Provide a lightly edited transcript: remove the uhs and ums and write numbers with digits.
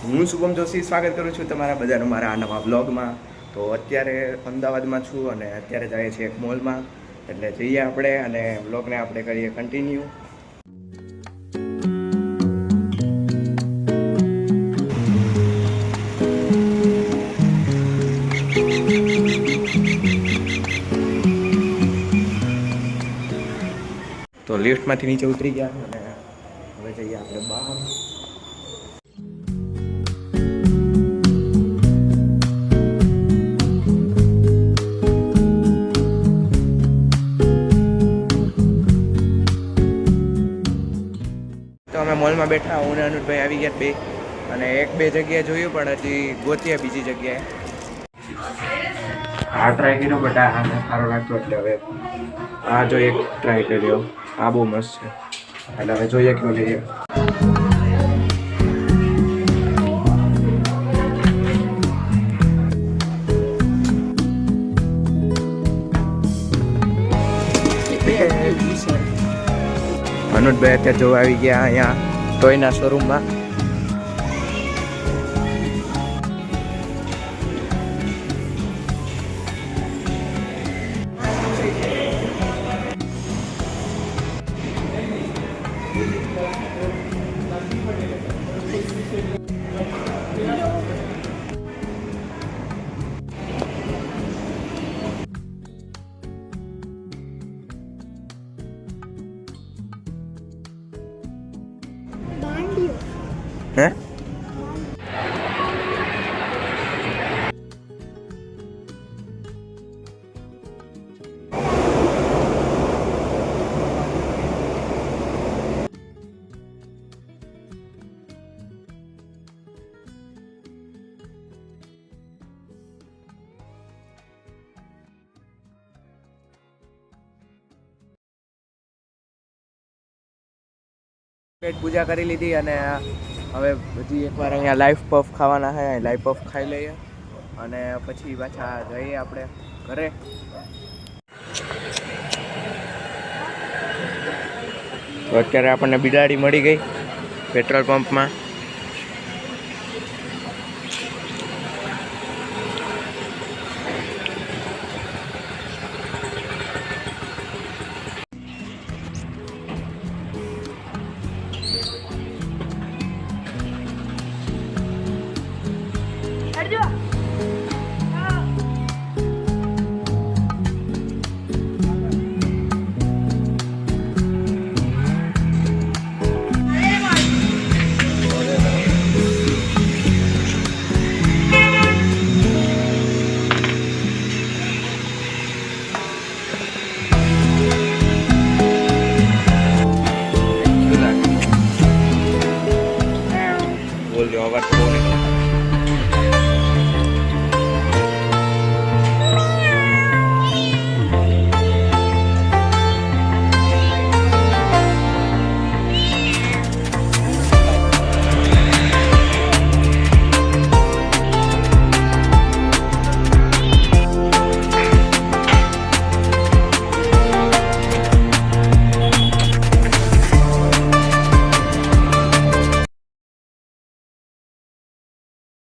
હું શુભમ જોશી સ્વાગત કરું છું તમારા બધાનું મારા આ નવા બ્લોગમાં. તો અત્યારે અમદાવાદમાં છું અને અત્યારે જઈએ છીએ એક મોલમાં, એટલે જઈએ આપણે અને બ્લોગને આપણે કરીએ કન્ટિન્યુ. તો લિફ્ટમાંથી નીચે ઉતરી ગયા અને હવે જઈએ આપણે બહાર. તો અમે મોલમાં બેઠા, હું અને અનુજભાઈ આવી ગયા બે, અને એક બે જગ્યાએ જોયું પણ હજી ગોતીએ બીજી જગ્યાએ. આ ટ્રાય કર્યો બટ આ સારો લાગતો એટલે હવે આ જો એક ટ્રાય કર્યો, આ બહુ મસ્ત છે એટલે હવે જોઈએ કેવું લઈએ. અનુજભાઈ અત્યારે જોવા આવી ગયા અહીંયા ટોયના શોરૂમમાં. હે? પેટ પૂજા કરી લીધી અને હવે બધી એકવાર અહીંયા લાઈફ પફ ખાવાના છે, લાઈફ પફ ખાઈ લઈએ અને પછી પાછા જઈએ આપણે ઘરે. તો અત્યારે આપણને બિલાડી મળી ગઈ પેટ્રોલ પંપમાં.